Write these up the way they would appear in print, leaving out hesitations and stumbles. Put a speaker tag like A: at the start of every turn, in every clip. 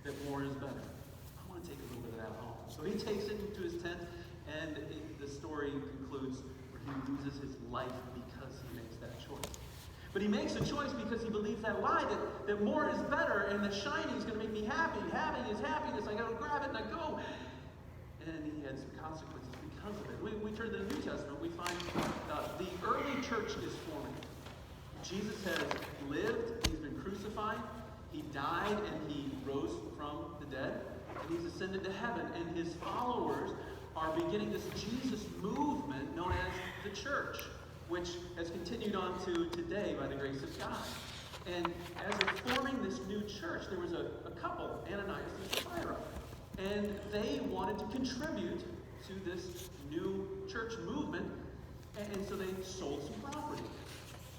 A: that more is better. I want to take a little bit of that home. So he takes it into his tent, and the story concludes where he loses his life because he makes that choice. But he makes a choice because he believes that lie, that more is better, and that shining is going to make me happy. Having is happiness. I go to grab it and I go. And he had some consequences because of it. We turn to the New Testament. We find the early church is forming. Jesus has lived. He's been crucified. He died and he rose from the dead. And he's ascended to heaven. And his followers are beginning this Jesus movement known as the church, which has continued on to today by the grace of God. And as they're forming this new church, there was a couple, Ananias and Sapphira. And they wanted to contribute to this new church movement. And so they sold some property.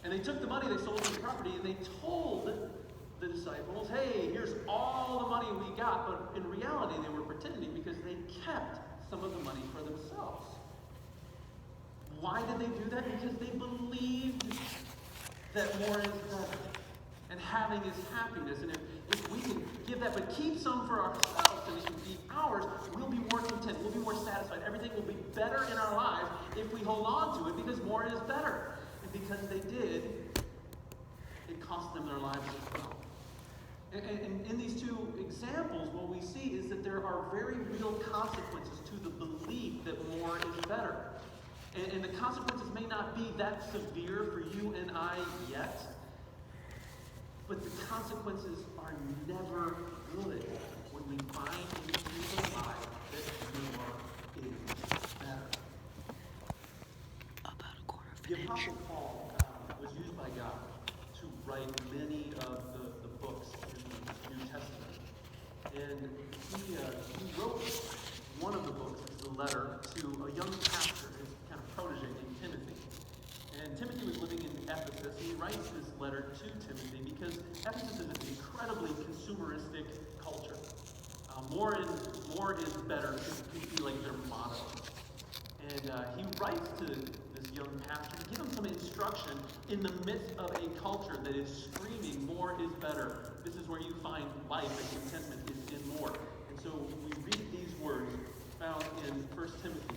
A: And they took the money, they sold some property, and they told the disciples, hey, here's all the money we got. But in reality, they were pretending because they kept some of the money for themselves. Why did they do that? Because they believed that more is better. And having is happiness. And if we can give that, but keep some for ourselves and it can be ours, we'll be more content. We'll be more satisfied. Everything will be better in our lives if we hold on to it because more is better. And because they did, it cost them their lives as well. And in these two examples, what we see is that there are very real consequences to the belief that more is better. And the consequences may not be that severe for you and I yet, but the consequences are never good when we find into the lie that more is better.
B: About a quarter of
A: The
B: an inch.
A: Apostle Paul was used by God to write many of the books in the New Testament. And he wrote one of the books, it's a letter to a young pastor, his kind of protege named Timothy. And Timothy was living in Ephesus, and he writes this letter to Timothy because Ephesus is an incredibly consumeristic culture. More is better could be like their motto. And he writes to this young pastor to give him some instruction in the midst of a culture that is screaming, more is better. This is where you find life and contentment is in more. And so we read these words found in 1 Timothy,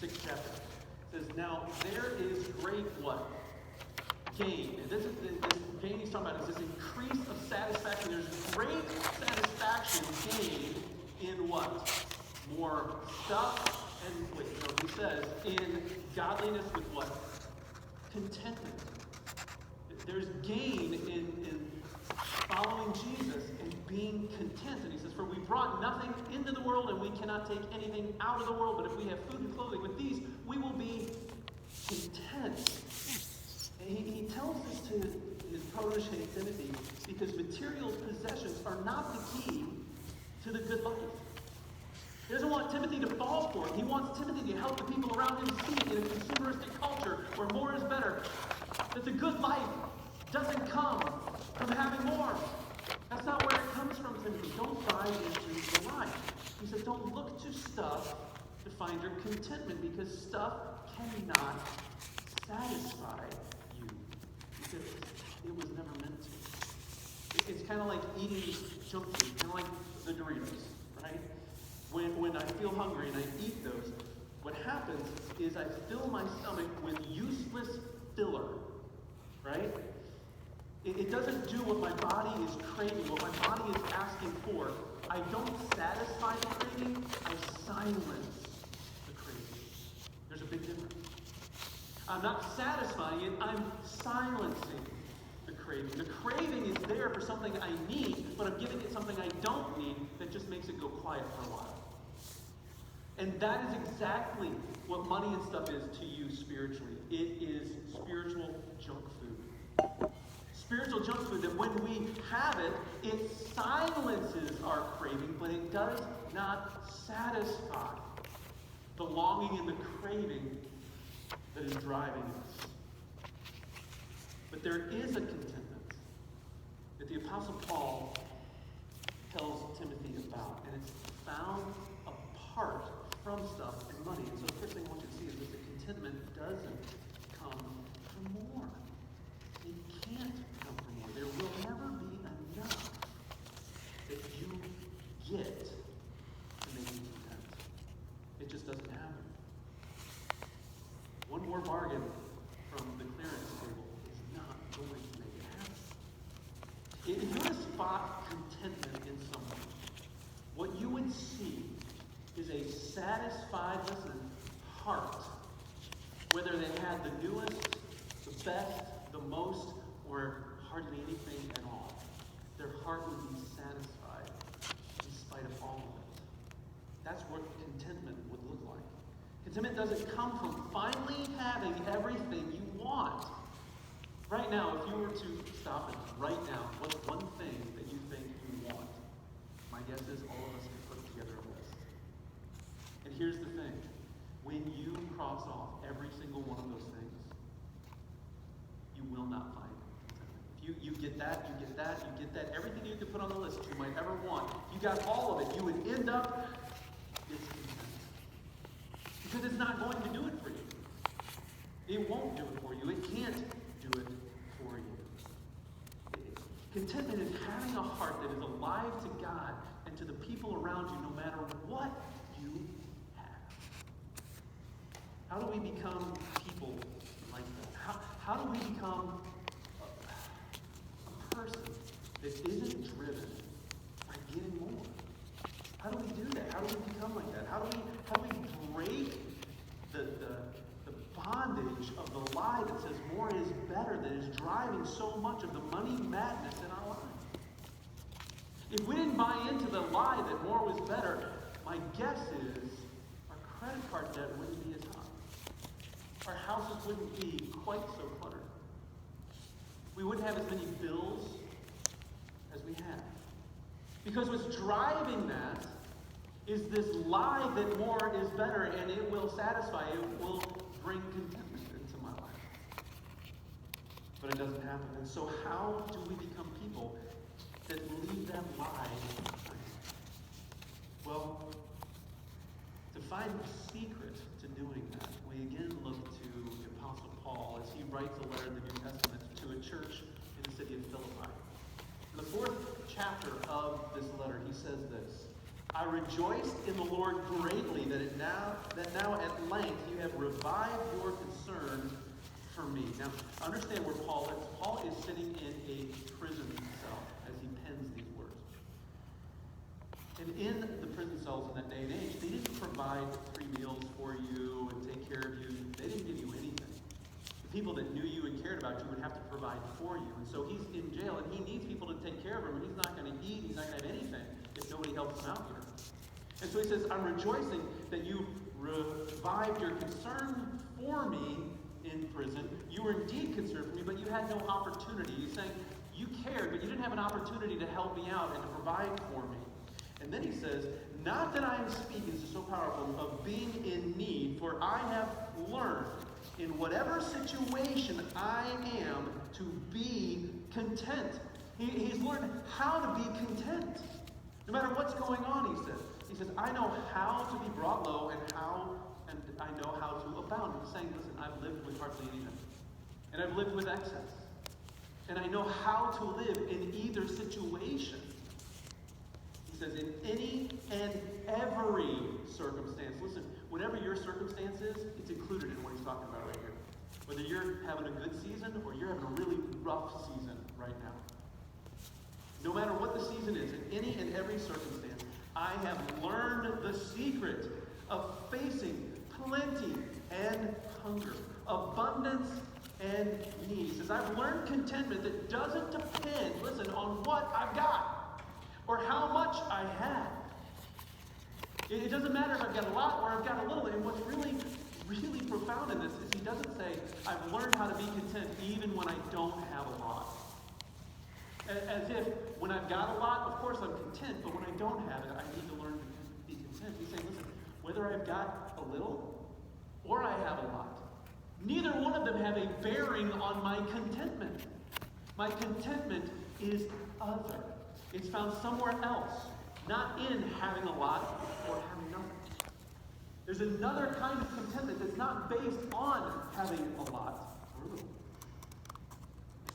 A: the 6th chapter. It says, now there is great what? Gain. And this gain he's talking about is this increase of satisfaction. There's great satisfaction gained in what? More stuff. And wait, no, he says, in godliness with what? Contentment. There's gain in following Jesus and being content. And he says, for we brought nothing into the world and we cannot take anything out of the world. But if we have food and clothing with these, we will be content. And he tells this to his protege Timothy because material possessions are not the key to the good life. He doesn't want Timothy to fall for it. He wants Timothy to help the people around him see in a consumeristic culture where more is better, that the good life doesn't come from having more. That's not where it comes from, Timothy. Don't buy into the lie. He says, don't look to stuff to find your contentment because stuff cannot satisfy you because it was never meant to. It's kind of like eating junk food, kind of like the Doritos, right? When I feel hungry and I eat those, what happens is I fill my stomach with useless filler, right? It doesn't do what my body is craving, what my body is asking for. I don't satisfy the craving, I silence the craving. There's a big difference. I'm not satisfying it, I'm silencing the craving. The craving is there for something I need, but I'm giving it something I don't need that just makes it go quiet for a while. And that is exactly what money and stuff is to you spiritually. It is spiritual junk food. Spiritual junk food that when we have it, it silences our craving, but it does not satisfy the longing and the craving that is driving us. But there is a contentment that the Apostle Paul tells Timothy about, and it's found apart from stuff and money. And so the first thing I want you to see is that the contentment doesn't come from more. It can't come from more. There will never be enough that you satisfied, listen, heart, whether they had the newest, the best, the most, or hardly anything at all, their heart would be satisfied in spite of all of it. That's what contentment would look like. Contentment doesn't come from finally having everything you want. Right now, if you were to stop and write down what's one thing that you think you want, my guess is all of us can put together a list. And here's the thing. When you cross off every single one of those things, you will not find contentment. If you get that, you get that, you get that, everything you could put on the list you might ever want, you got all of it, you would end up discontent. Because it's not going to do it for you. It won't do it for you. It can't do it for you. Contentment is having a heart that is alive to God and to the people around you, no matter what you have. How do we become people like that? How do we become a person that isn't driven by getting more? How do we do that? How do we become like that? How do we break the bondage of the lie that says more is better, that is driving so much of the money madness in our lives? If we didn't buy into the lie that more was better, my guess is our credit card debt wouldn't be as high. Our houses wouldn't be quite so cluttered. We wouldn't have as many bills as we have. Because what's driving that is this lie that more is better and it will satisfy, it will bring contentment into my life. But it doesn't happen. And so how do we become people that leave that lie behind? Well, to find the secret to doing that, we again look to the Apostle Paul as he writes a letter in the New Testament to a church in the city of Philippi. In the 4th chapter of this letter, he says this: I rejoiced in the Lord greatly that now at length you have revived your concern for me. Now, understand where Paul is. Paul is sitting in a prison cell as he pens these words. And in the prison cells in that day and age, they didn't provide free meals for you and take care of you. They didn't give you anything. The people that knew you and cared about you would have to provide for you. And so he's in jail and he needs people to take care of him. And he's not going to eat. He's not going to have anything if nobody helps him out here. And so he says, I'm rejoicing that you revived your concern for me in prison. You were indeed concerned for me, but you had no opportunity. He's saying, you cared, but you didn't have an opportunity to help me out and to provide for me. And then he says, not that I am speaking, this is so powerful, of being in need, for I have learned in whatever situation I am to be content. He's learned how to be content. No matter what's going on, he says. He says, I know how to be brought low and I know how to abound. He's saying, listen, I've lived with hardly anything. And I've lived with excess. And I know how to live in either situation. He says, in any and every circumstance. Listen, whatever your circumstance is, it's included in what he's talking about right here. Whether you're having a good season or you're having a really rough season right now. No matter what the season is, in any and every circumstance, I have learned the secret of facing plenty and hunger, abundance and need. He says, I've learned contentment that doesn't depend, listen, on what I've got or how much I have. It doesn't matter if I've got a lot or I've got a little. And what's really, really profound in this is he doesn't say, I've learned how to be content even when I don't have a lot. As if when I've got a lot, of course I'm content, but when I don't have it, I need to learn to be content. He's saying, listen, whether I've got a little or I have a lot, neither one of them have a bearing on my contentment. My contentment is other. It's found somewhere else, not in having a lot or having nothing. There's another kind of contentment that's not based on having a lot or little.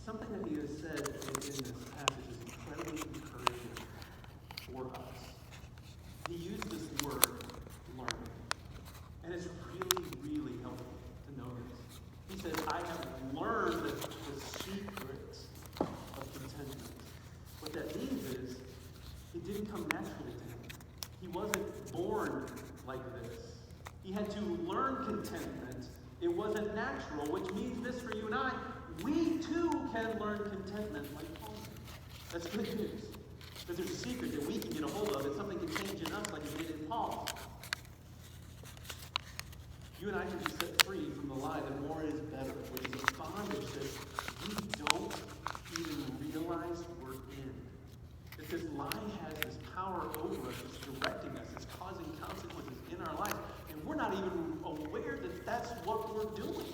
A: Something that he has said in this passage is incredibly encouraging for us. He used this word, learn. And it's really, really helpful to know this. He says, I have learned the secret of contentment. What that means is, it didn't come naturally to him. He wasn't born like this. He had to learn contentment. It wasn't natural, which means this for you and I. We too can learn contentment like Paul did. That's good news. But there's a secret that we can get a hold of, and something can change in us like it did in Paul. You and I can be set free from the lie that more is better, which is a bondage that we don't even realize we're in. That this lie has this power over us, it's directing us, it's causing consequences in our life, and we're not even aware that that's what we're doing.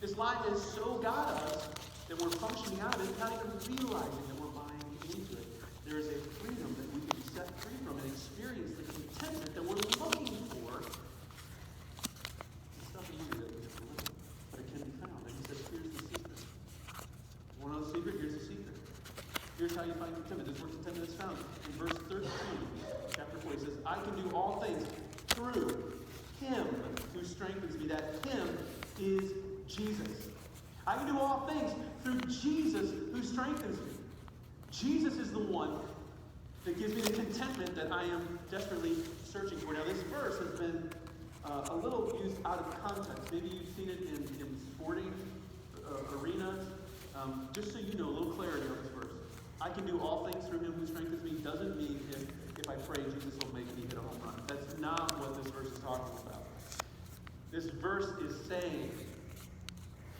A: This lie has so got us that we're functioning out of it, not even realizing that we're buying into it. There is a freedom that we can be set free from and experience the contentment that we're looking for. It's nothing new that we have to live, but it can be found. And he says, here's the secret. Want to know the secret? Here's the secret. Here's how you find contentment. This is where contentment is found. In verse 13, chapter 4, he says, I can do all things through him who strengthens me. That him is Jesus. I can do all things through Jesus who strengthens me. Jesus is the one that gives me the contentment that I am desperately searching for. Now, this verse has been a little used out of context. Maybe you've seen it in sporting arenas. Just so you know, a little clarity on this verse. I can do all things through him who strengthens me doesn't mean if I pray, Jesus will make me hit a home run. That's not what this verse is talking about. This verse is saying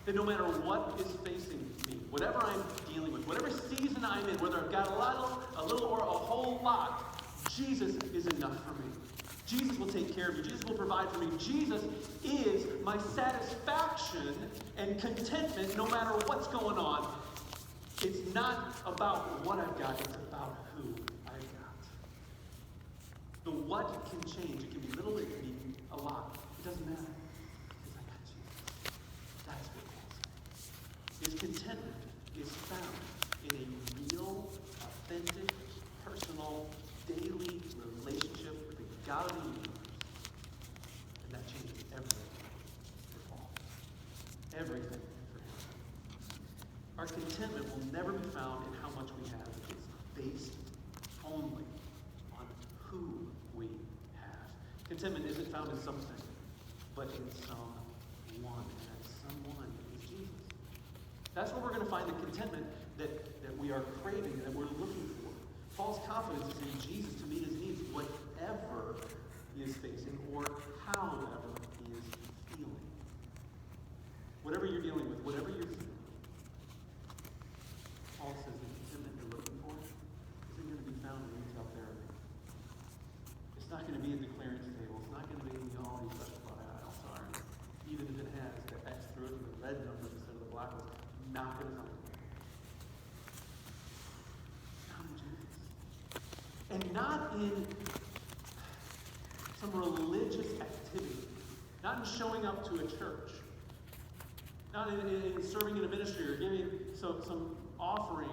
A: that no matter what is facing me, whatever I'm dealing with, whatever season I'm in, whether I've got a little or a whole lot, Jesus is enough for me. Jesus will take care of you. Jesus will provide for me. Jesus is my satisfaction and contentment no matter what's going on. It's not about what I've got, it's about who I've got. The what can change. It can be little, it can be a lot. It doesn't matter. Because I got Jesus. That's what Paul says. His contentment is found in a real, authentic, personal, daily relationship with the God of the universe. And that changes everything for Paul. Everything for him. Our contentment will never be found in how much we have. It's based only on who we have. Contentment isn't found in something, but in someone. And that someone is Jesus. That's where we're going to find the contentment that we are craving and that we're looking for. Paul's confidence is in Jesus to meet his needs, whatever he is facing or however he is feeling. Whatever you're dealing with, whatever you're feeling. Paul says the contentment you're looking for isn't going to be found in retail therapy. It's not going to be in the clearance table. It's not going to be in the Aldi special aisle. Sorry. Even if it has the X through it with the red numbers instead of the black ones, not going to find it. Not in Jesus. And not in some religious activity. Not in showing up to a church. Not in serving in a ministry or giving some offering.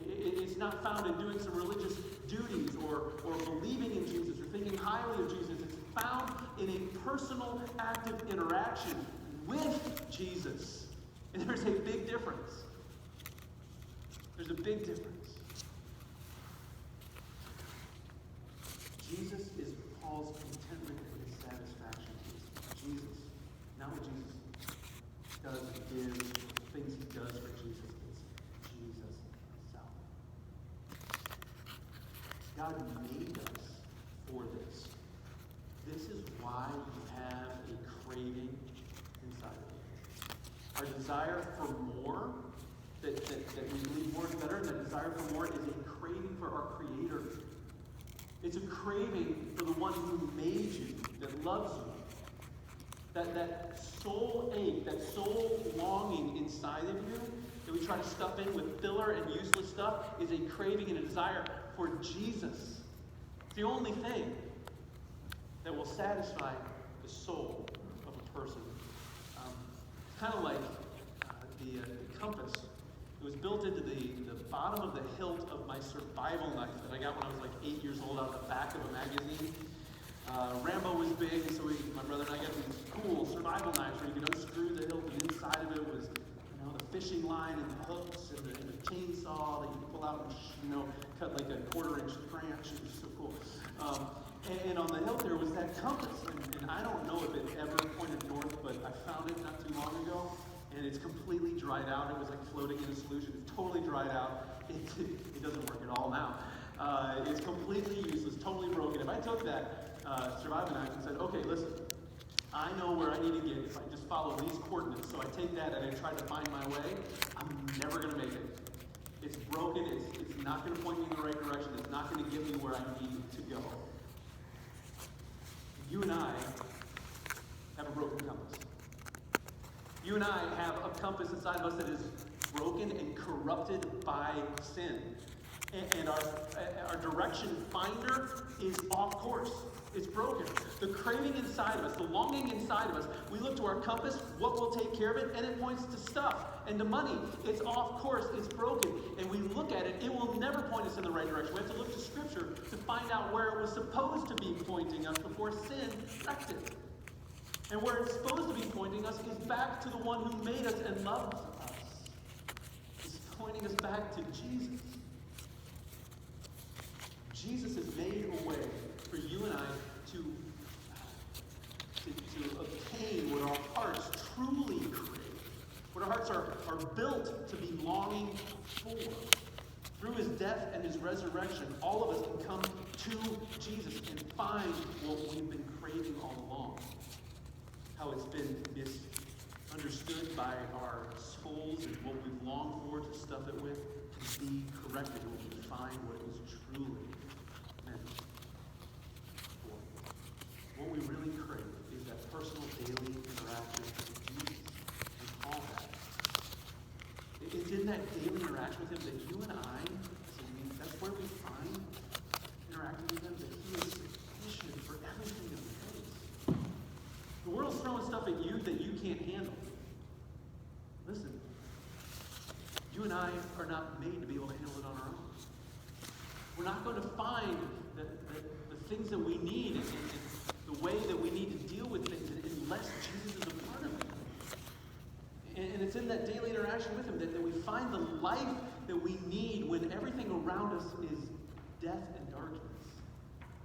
A: It's not found in doing some religious duties or believing in Jesus or thinking highly of Jesus. It's found in a personal, active interaction with Jesus. And there's a big difference. There's a big difference. Jesus is Paul's contentment and his satisfaction. It's Jesus. Not what Jesus does is the things he does for Jesus. It's Jesus himself. God made us for this. This is why we have a craving inside of us. Our desire for more, that we believe more is better, and that desire for more is a craving for our Creator. It's a craving for the one who made you, that loves you. That soul ache, that soul longing inside of you that we try to stuff in with filler and useless stuff is a craving and a desire for Jesus. It's the only thing that will satisfy the soul of a person. It's kind of like the compass. It was built into the bottom of the hilt of my survival knife that I got when I was like 8 years old out of the back of a magazine. Rambo was big, and so my brother and I got these cool survival knives where you could unscrew the hilt, and inside of it was, the fishing line and the hooks and the chainsaw that you could pull out and, cut like a 1/4-inch branch. It was so cool. And on the hill there was that compass. And I don't know if it ever pointed north, but I found it not too long ago. And it's completely dried out. It was like floating in a solution. It's totally dried out. It doesn't work at all now. It's completely useless, totally broken. If I took that surviving knife and said, okay, listen, I know where I need to get. If I just follow these coordinates, so I take that and I try to find my way, I'm never going to make it. It's broken. It's not going to point me in the right direction. It's not going to get me where I need to go. You and I have a broken compass. You and I have a compass inside of us that is broken and corrupted by sin. And our direction finder is off course. It's broken. The craving inside of us, the longing inside of us, we look to our compass, what will take care of it, and it points to stuff and to money. It's off course. It's broken. And we look at it, it will never point us in the right direction. We have to look to Scripture to find out where it was supposed to be pointing us before sin wrecked it. And where it's supposed to be pointing us is back to the one who made us and loves us. It's pointing us back to Jesus. Jesus has made a way for you and I to obtain what our hearts truly crave, what our hearts are built to be longing for. Through his death and his resurrection, all of us can come to Jesus and find what we've been craving all along. How it's been misunderstood by our souls and what we've longed for to stuff it with can be corrected when we find what is truly meant for. What we really crave is that personal daily interaction with Jesus. We call that. It's in that daily interaction with him that you and I, that's where we find interacting with him, that he is sufficient for everything that we face. The world's throwing stuff at you that you can't handle. Listen, you and I are not made to be able to handle it on our own. We're not going to find the things that we need and the way that we need to deal with things unless Jesus is a part of it. And it's in that daily interaction with him that we find the life that we need when everything around us is death and darkness.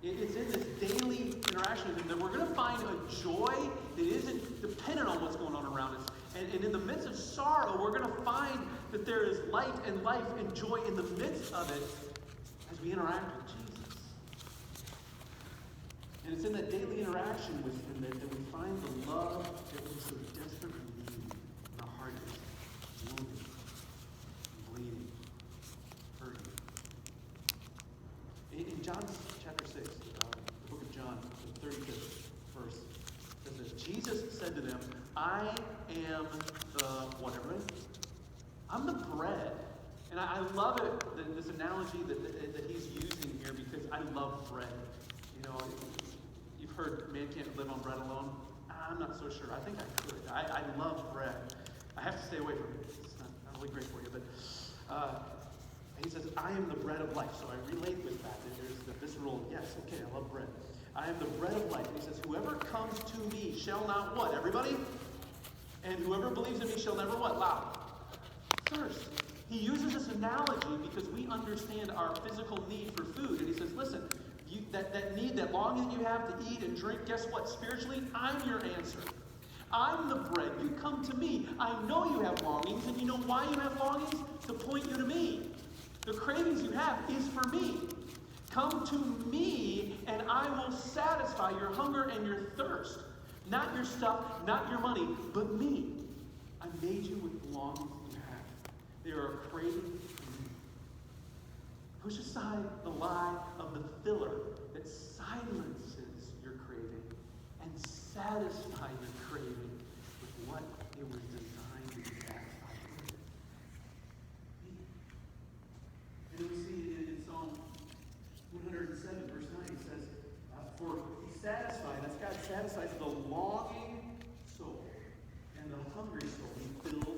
A: It's in this daily interaction with him that we're going to find a joy that isn't dependent on what's going on around us. And in the midst of sorrow, we're going to find that there is light and life and joy in the midst of it as we interact with Jesus. And it's in that daily interaction with him that we find the love that we so desperately need when our heart is wounded, bleeding, hurting. In John chapter 6, the book of John, the 35th verse, it says this: Jesus said to them, I am the whatever. I'm the bread. And I love it, this analogy that he's using here, because I love bread. You know, you've heard man can't live on bread alone. I'm not so sure. I think I could. I love bread. I have to stay away from it. It's not really great for you. But he says, I am the bread of life. So I relate with that. There's the visceral, yes, okay, I love bread. I am the bread of life. And he says, whoever comes to me shall not what? Everybody? And whoever believes in me shall never what? Loud. Thirst. He uses this analogy because we understand our physical need for food. And he says, listen, that need, that longing that you have to eat and drink, guess what? Spiritually, I'm your answer. I'm the bread. You come to me. I know you have longings, and you know why you have longings? To point you to me. The cravings you have is for me. Come to me, and I will satisfy your hunger and your thirst. Not your stuff, not your money, but me. I made you with the longings you have. They are a craving for me. Push aside the lie of the filler that silences your craving and satisfy your craving with what it was designed